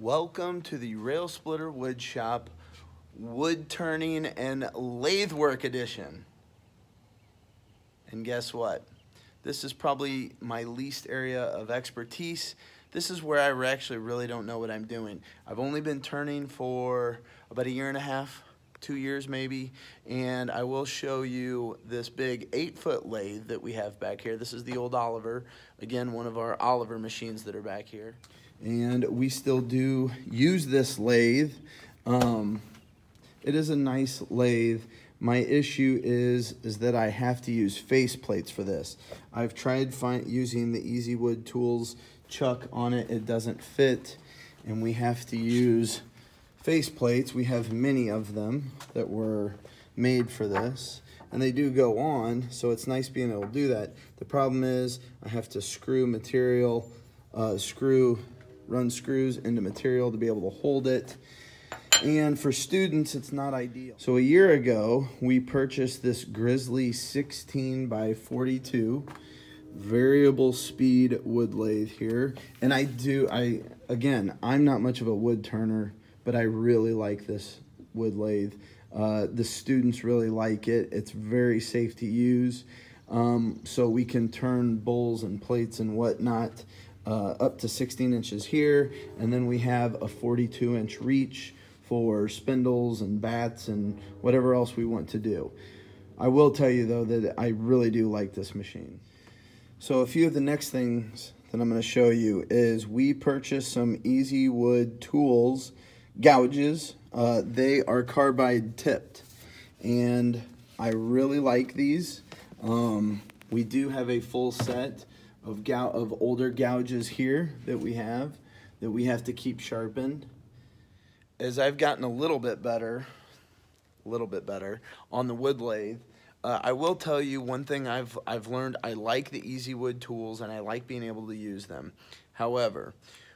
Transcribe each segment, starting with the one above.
Welcome to the Railsplitter Woodshop Wood Turning and Lathe Work Edition. And guess what? This is probably my least area of expertise. This is where I actually really don't know what I'm doing. I've only been turning for about a year and a half, 2 years maybe, and I will show you this big 8-foot lathe that we have back here. This is the old Oliver. Again, one of our Oliver machines that are back here. And we still do use this lathe. It is a nice lathe. My issue is that I have to use face plates for this. I've tried using the Easy Wood Tools chuck on it. It doesn't fit, and we have to use face plates. We have many of them that were made for this, and they do go on, so it's nice being able to do that. The problem is I have to screw material, run screws into material to be able to hold it. And for students, it's not ideal. So a year ago, we purchased this Grizzly 16 by 42 variable speed wood lathe here. And again, I'm not much of a wood turner, but I really like this wood lathe. The students really like it. It's very safe to use. So we can turn bowls and plates and whatnot up to 16 inches here. And then we have a 42-inch reach for spindles and bats and whatever else we want to do. I will tell you though that I really do like this machine. So a few of the next things that I'm going to show you is we purchased some Easy Wood Tools gouges. They are carbide tipped, and I really like these. We do have a full set of older gouges here that we have to keep sharpened. As I've gotten a little bit better on the wood lathe, I will tell you one thing I've learned. I like the Easy Wood tools and I like being able to use them. However,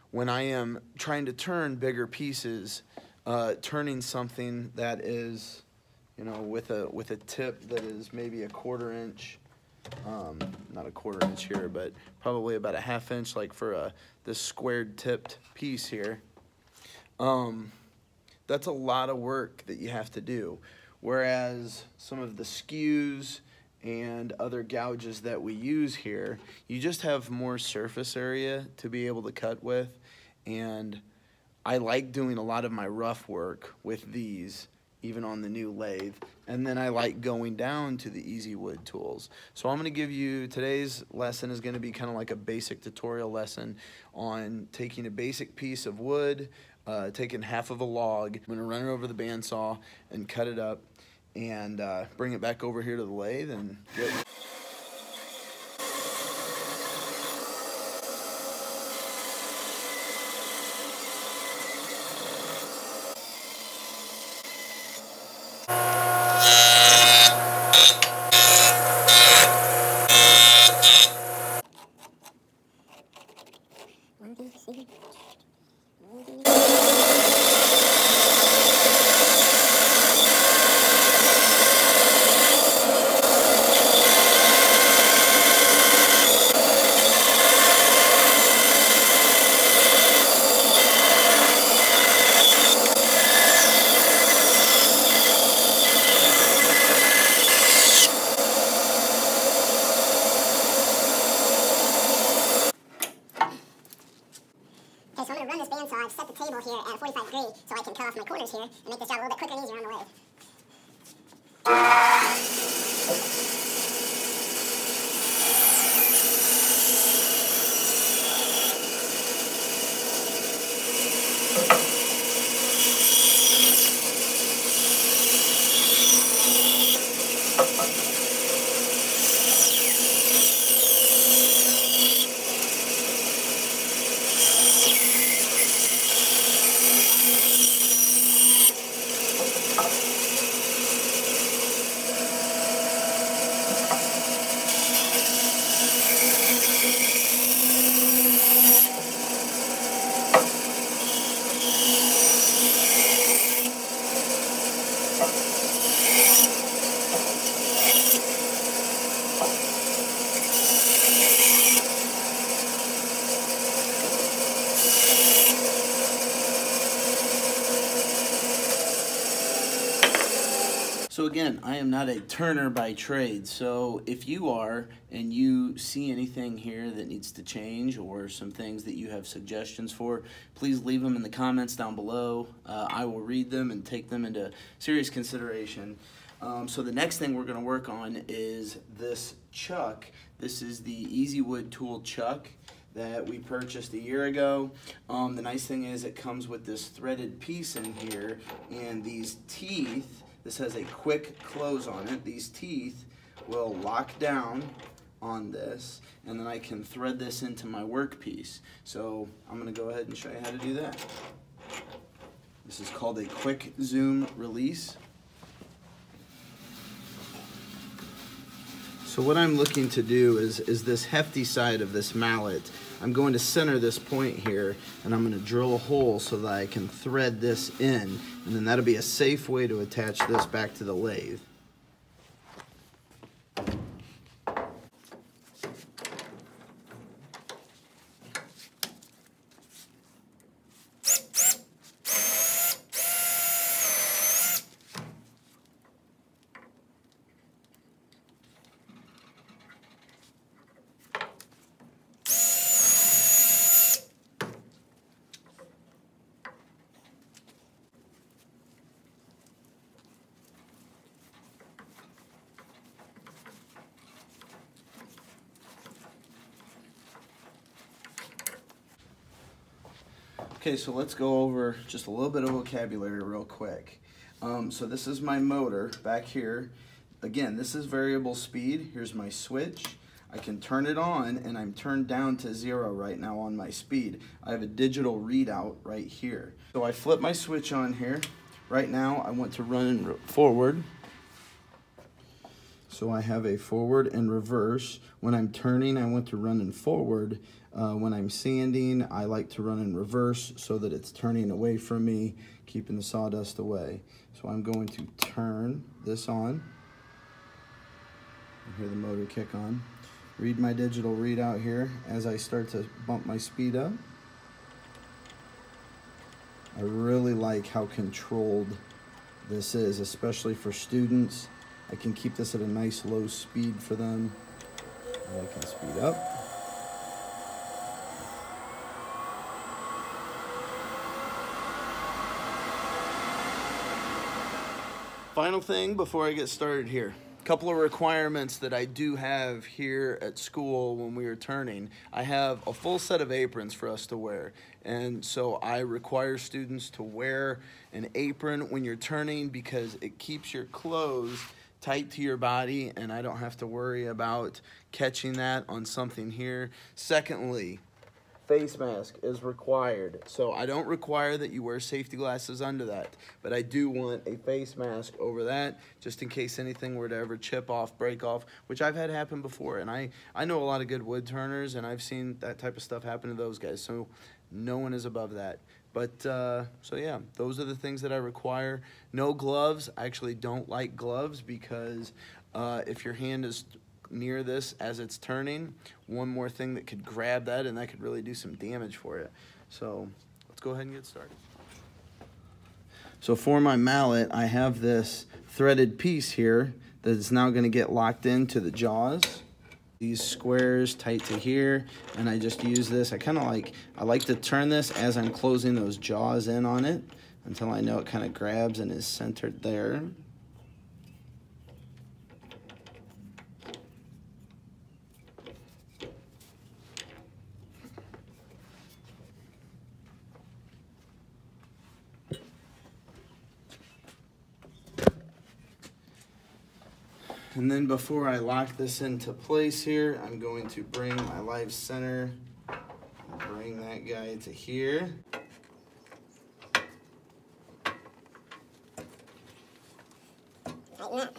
when I am trying to turn bigger pieces, turning something that is, with a tip that is maybe a 1/4 inch, not a 1/4 inch here, but probably about a 1/2 inch, like for this squared tipped piece here. That's a lot of work that you have to do. Whereas some of the skews and other gouges that we use here, you just have more surface area to be able to cut with. And I like doing a lot of my rough work with these, even on the new lathe. And then I like going down to the Easy Wood tools. So I'm going to give you, today's lesson is going to be kind of like a basic tutorial lesson on taking a basic piece of wood, taking half of a log. I'm going to run it over the bandsaw and cut it up and bring it back over here to the lathe and get So I'm going to run this bandsaw. I've set the table here at a 45 degree so I can cut off my corners here and make this job a little bit quicker and easier on the lathe. again, I am not a turner by trade, so if you are and you see anything here that needs to change or some things that you have suggestions for, please leave them in the comments down below. I will read them and take them into serious consideration. So the next thing we're going to work on is this chuck. This is the Easy Wood tool chuck that we purchased a year ago. The nice thing is it comes with this threaded piece in here, and these teeth, this has a quick close on it. These teeth will lock down on this, and then I can thread this into my workpiece. So I'm gonna go ahead and show you how to do that. This is called a quick zoom release. So what I'm looking to do is this hefty side of this mallet. I'm going to center this point here, and I'm going to drill a hole so that I can thread this in, and then that'll be a safe way to attach this back to the lathe. Okay, so let's go over just a little bit of vocabulary real quick. So this is my motor back here. Again, this is variable speed. Here's my switch. I can turn it on, and I'm turned down to 0 right now on my speed. I have a digital readout right here. So I flip my switch on here. Right now I want to run forward. So I have a forward and reverse. When I'm turning, I want to run in forward. When I'm sanding, I like to run in reverse so that it's turning away from me, keeping the sawdust away. So I'm going to turn this on. You hear the motor kick on. Read my digital readout here as I start to bump my speed up. I really like how controlled this is, especially for students. I can keep this at a nice low speed for them. And I can speed up. Final thing before I get started here. A couple of requirements that I do have here at school when we are turning. I have a full set of aprons for us to wear, and so I require students to wear an apron when you're turning because it keeps your clothes tight to your body and I don't have to worry about catching that on something here. Secondly, face mask is required. So I don't require that you wear safety glasses under that, but I do want a face mask over that just in case anything were to ever chip off, break off, which I've had happen before. And I know a lot of good wood turners, and I've seen that type of stuff happen to those guys. So no one is above that. But so yeah, those are the things that I require. No gloves. I actually don't like gloves because if your hand is near this as it's turning, one more thing that could grab that and that could really do some damage for you. So let's go ahead and get started. So for my mallet, I have this threaded piece here that is now going to get locked into the jaws. These squares tight to here, and I just use this. I like to turn this as I'm closing those jaws in on it until I know it kind of grabs and is centered there. And then before I lock this into place here, I'm going to bring my live center, bring that guy to here. Tighten that.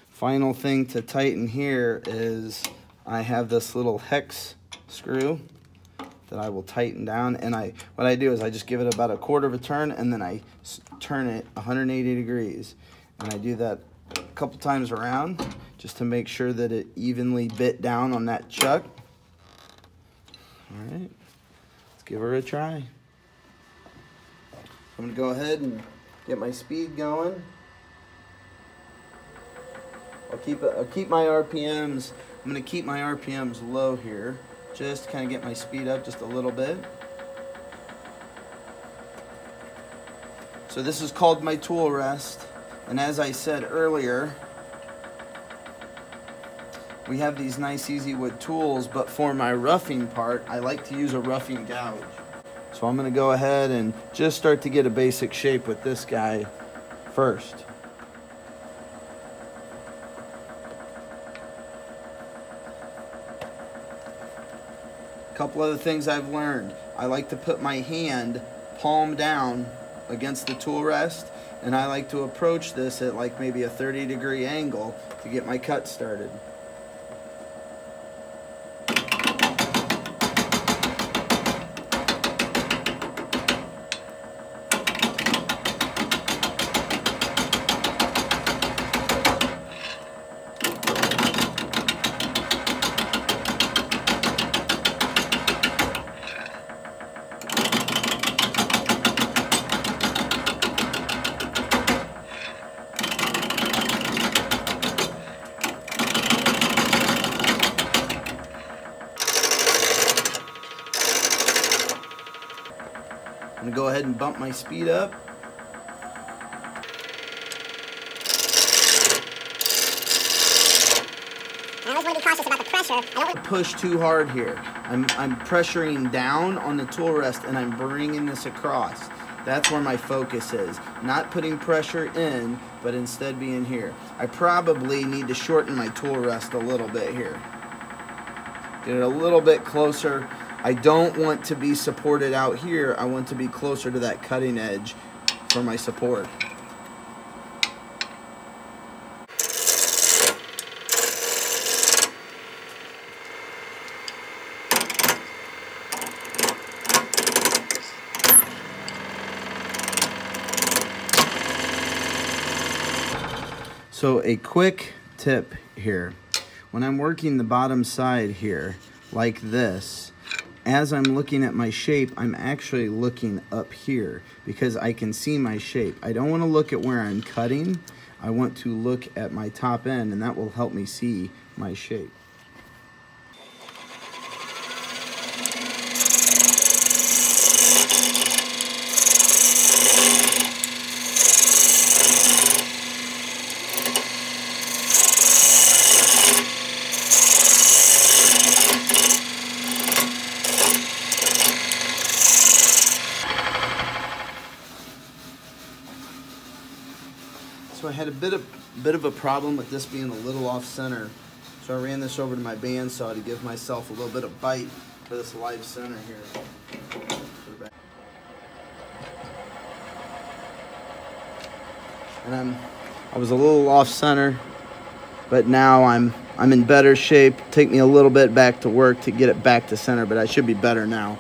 Final thing to tighten here is I have this little hex screw that I will tighten down, and what I do is I just give it about a quarter of a turn and then I turn it 180 degrees. And I do that a couple times around just to make sure that it evenly bit down on that chuck. All right, let's give her a try. I'm gonna go ahead and get my speed going. I'll keep my RPMs. I'm gonna keep my RPMs low here, just to kind of get my speed up just a little bit. So this is called my tool rest, and as I said earlier, we have these nice easy wood tools, but for my roughing part, I like to use a roughing gouge. So I'm gonna go ahead and just start to get a basic shape with this guy first. A couple other things I've learned. I like to put my hand palm down against the tool rest, and I like to approach this at like maybe a 30-degree angle to get my cut started. I'm gonna go ahead and bump my speed up. I always want to be cautious about the pressure. I don't want to push too hard here. I'm pressuring down on the tool rest and I'm bringing this across. That's where my focus is. Not putting pressure in, but instead being here. I probably need to shorten my tool rest a little bit here. Get it a little bit closer. I don't want to be supported out here. I want to be closer to that cutting edge for my support. So a quick tip here. When I'm working the bottom side here, like this, as I'm looking at my shape, I'm actually looking up here because I can see my shape. I don't want to look at where I'm cutting. I want to look at my top end, and that will help me see my shape. So I had a bit of a problem with this being a little off center. So I ran this over to my bandsaw to give myself a little bit of bite for this live center here. And I was a little off center, but now I'm in better shape. Take me a little bit back to work to get it back to center, but I should be better now.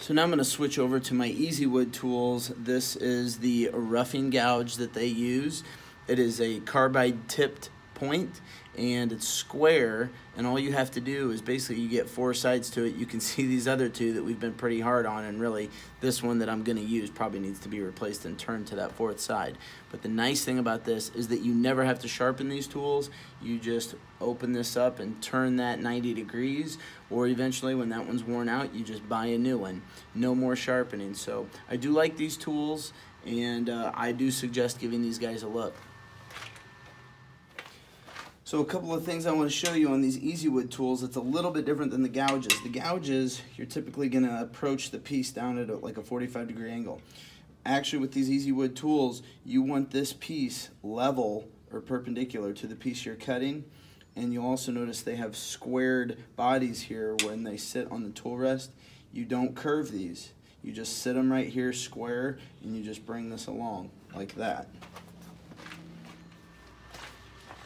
So now I'm going to switch over to my Easy Wood tools. This is the roughing gouge that they use. It is a carbide tipped point and it's square, and all you have to do is basically you get 4 sides to it. You can see these other 2 that we've been pretty hard on, and really this one that I'm going to use probably needs to be replaced and turned to that 4th side. But the nice thing about this is that you never have to sharpen these tools. You just open this up and turn that 90 degrees, or eventually when that one's worn out you just buy a new one. No more sharpening. So I do like these tools, and I do suggest giving these guys a look. So a couple of things I want to show you on these Easy Wood tools. It's a little bit different than the gouges. The gouges, you're typically going to approach the piece down at like a 45-degree angle. Actually, with these Easy Wood tools, you want this piece level or perpendicular to the piece you're cutting. And you'll also notice they have squared bodies here when they sit on the tool rest. You don't curve these. You just sit them right here square, and you just bring this along like that.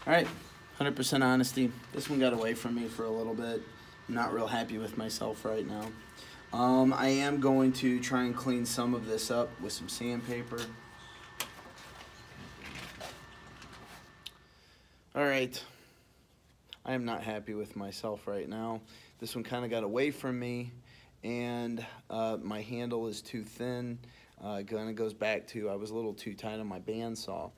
All right. 100% honesty, this one got away from me for a little bit. I'm not real happy with myself right now. I am going to try and clean some of this up with some sandpaper. All right, I am not happy with myself right now. This one kind of got away from me, and my handle is too thin. Kind of goes back to I was a little too tight on my bandsaw.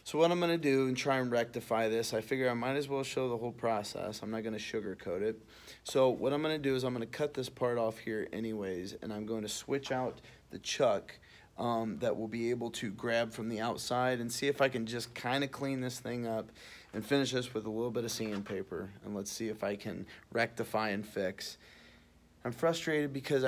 So what I'm going to do and try and rectify this, I figure I might as well show the whole process. I'm not going to sugarcoat it. So what I'm going to do is I'm going to cut this part off here anyways, and I'm going to switch out the chuck that will be able to grab from the outside and see if I can just kind of clean this thing up and finish this with a little bit of sandpaper. And let's see if I can rectify and fix. I'm frustrated because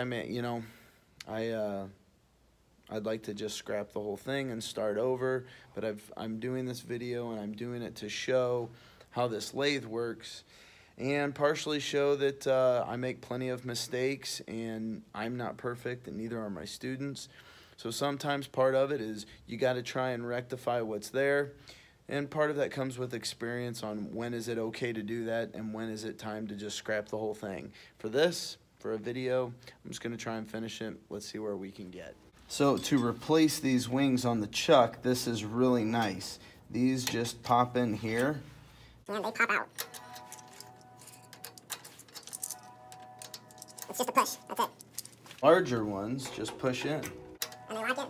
I'd like to just scrap the whole thing and start over, but I'm doing this video and I'm doing it to show how this lathe works and partially show that I make plenty of mistakes and I'm not perfect and neither are my students. So sometimes part of it is you got to try and rectify what's there, and part of that comes with experience on when is it okay to do that and when is it time to just scrap the whole thing. For a video, I'm just going to try and finish it. Let's see where we can get. So to replace these wings on the chuck, this is really nice. These just pop in here. And they pop out. It's just a push, that's it. Larger ones just push in. And they lock in.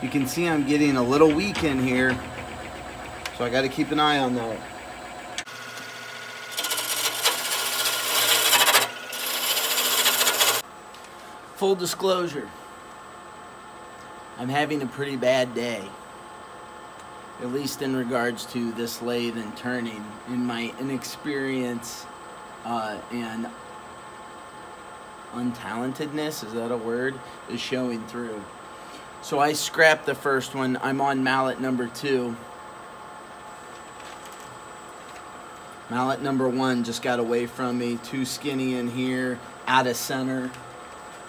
You can see I'm getting a little weak in here, so I got to keep an eye on that. Full disclosure, I'm having a pretty bad day, at least in regards to this lathe and turning, in my inexperience and untalentedness, is that a word, is showing through. So I scrapped the first one. I'm on mallet number 2. Mallet number 1 just got away from me, too skinny in here, out of center.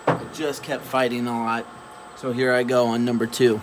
It just kept fighting a lot. So here I go on number 2.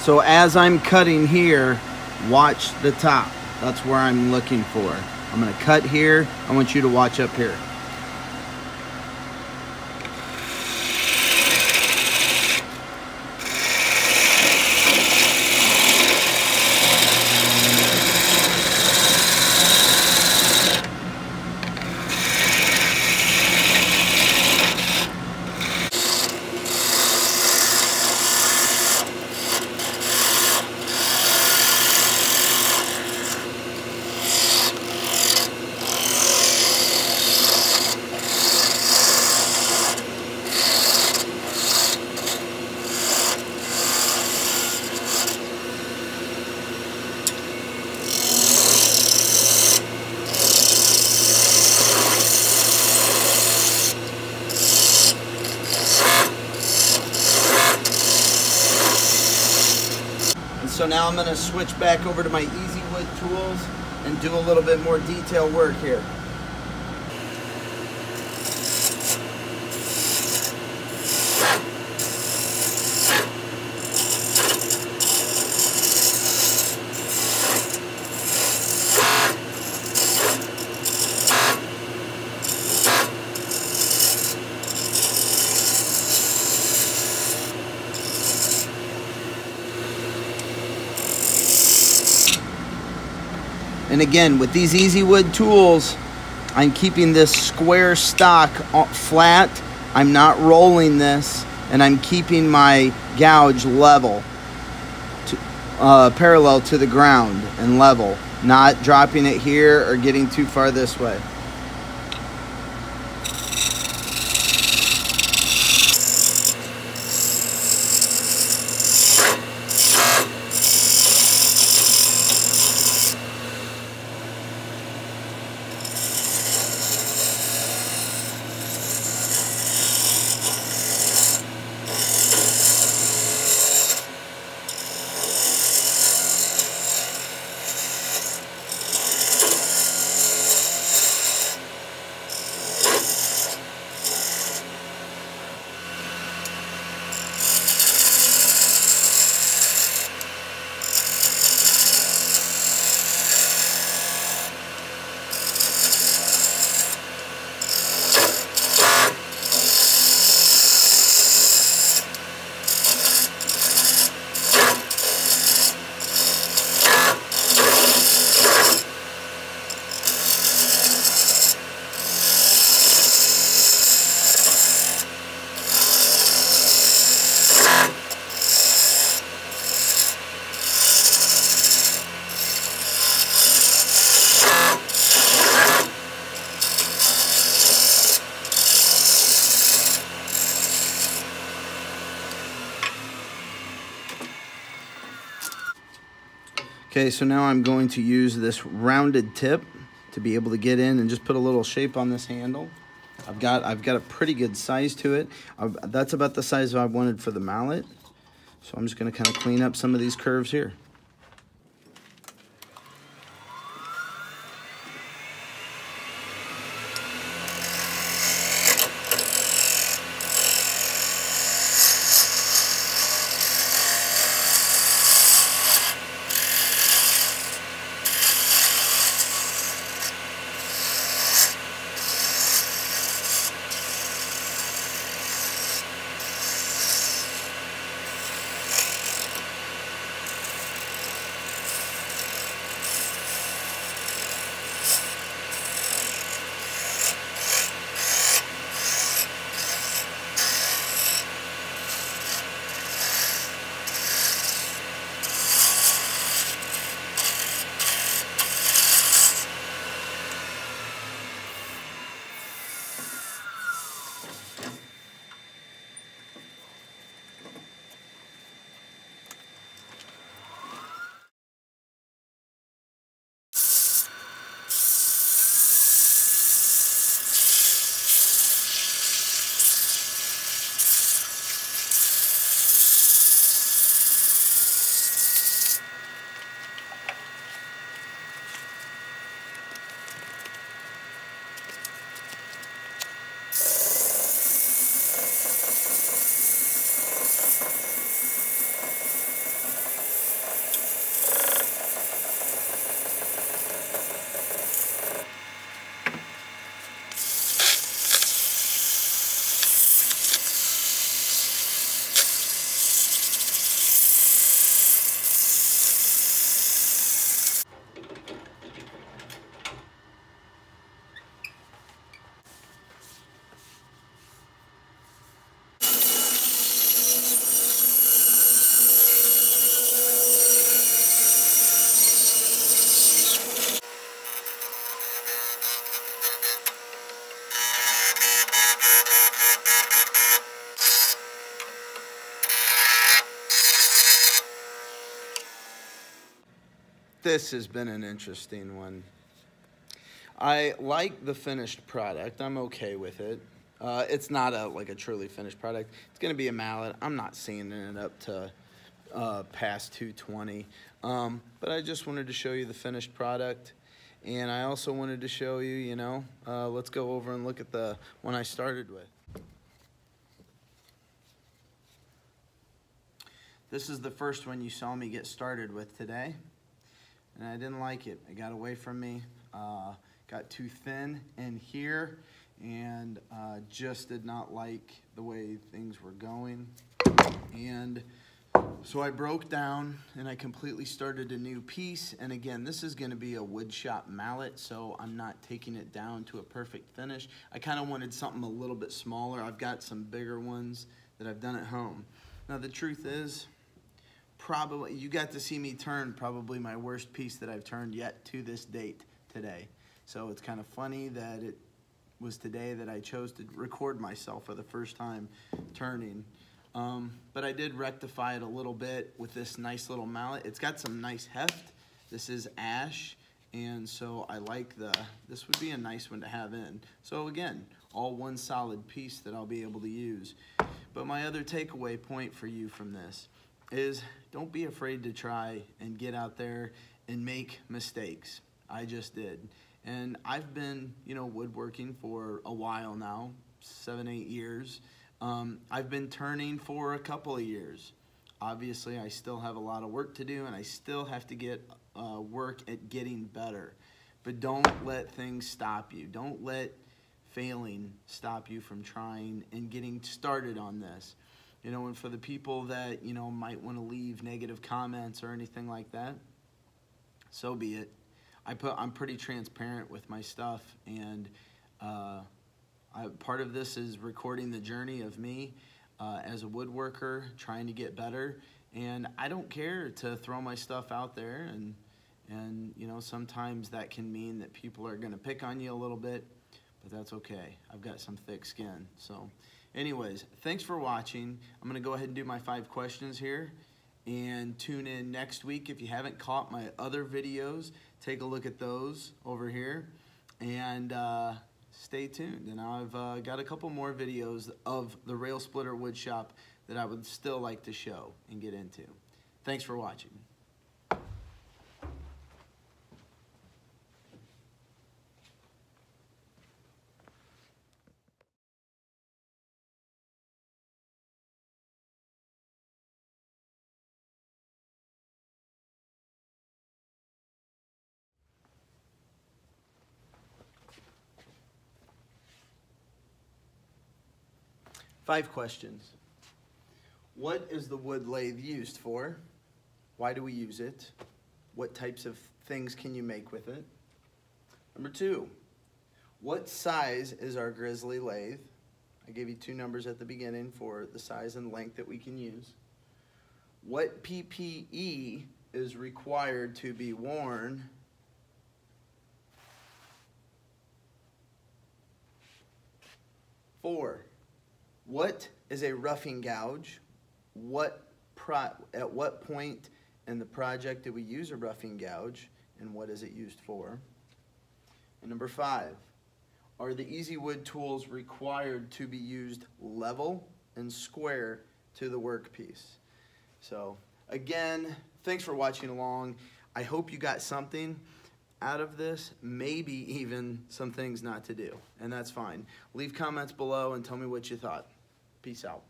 So as I'm cutting here, watch the top. That's where I'm looking for. I'm gonna cut here. I want you to watch up here. So now I'm going to switch back over to my Easy Wood tools and do a little bit more detail work here. And again, with these Easy Wood tools, I'm keeping this square stock flat. I'm not rolling this, and I'm keeping my gouge level, parallel to the ground and level, not dropping it here or getting too far this way. Okay, so now I'm going to use this rounded tip to be able to get in and just put a little shape on this handle. I've got a pretty good size to it. That's about the size I wanted for the mallet. So I'm just going to kind of clean up some of these curves here. This has been an interesting one. I like the finished product. I'm okay with it. It's not like a truly finished product. It's going to be a mallet. I'm not seeing it up to past 220. But I just wanted to show you the finished product. And I also wanted to show you, you know, let's go over and look at the one I started with. This is the first one you saw me get started with today. And I didn't like it. It got away from me, got too thin in here, and just did not like the way things were going. And so I broke down and I completely started a new piece. And again, this is gonna be a Woodshop mallet, so I'm not taking it down to a perfect finish. I kind of wanted something a little bit smaller. I've got some bigger ones that I've done at home. Now the truth is, probably you got to see me turn probably my worst piece that I've turned yet to this date today. So it's kind of funny that it was today that I chose to record myself for the first time turning. But I did rectify it a little bit with this nice little mallet. It's got some nice heft. This is ash, and so I like this would be a nice one to have in. So again, all one solid piece that I'll be able to use. But my other takeaway point for you from this is don't be afraid to try and get out there and make mistakes. I just did. And I've been, you know, woodworking for a while now, 7-8 years. I've been turning for a couple of years. Obviously, I still have a lot of work to do, and I still have to get work at getting better. But don't let things stop you. Don't let failing stop you from trying and getting started on this. You know, and for the people that, you know, might want to leave negative comments or anything like that, so be it. I'm pretty transparent with my stuff, and part of this is recording the journey of me as a woodworker, trying to get better. And I don't care to throw my stuff out there, and you know, sometimes that can mean that people are going to pick on you a little bit, but that's okay. I've got some thick skin, so. Anyways, thanks for watching. I'm going to go ahead and do my 5 questions here, And tune in next week. If you haven't caught my other videos, take a look at those over here. And stay tuned. And I've got a couple more videos of the Railsplitter Woodshop that I would still like to show and get into. Thanks for watching. Five questions. What is the wood lathe used for? Why do we use it? What types of things can you make with it? Number two, what size is our Grizzly lathe? I gave you two numbers at the beginning for the size and length that we can use. What PPE is required to be worn? Four, what is a roughing gouge? At what point in the project do we use a roughing gouge, and what is it used for? And number five, are the Easy Wood tools required to be used level and square to the workpiece? So again, thanks for watching along. I hope you got something out of this, maybe even some things not to do, and that's fine. Leave comments below and tell me what you thought. Peace out.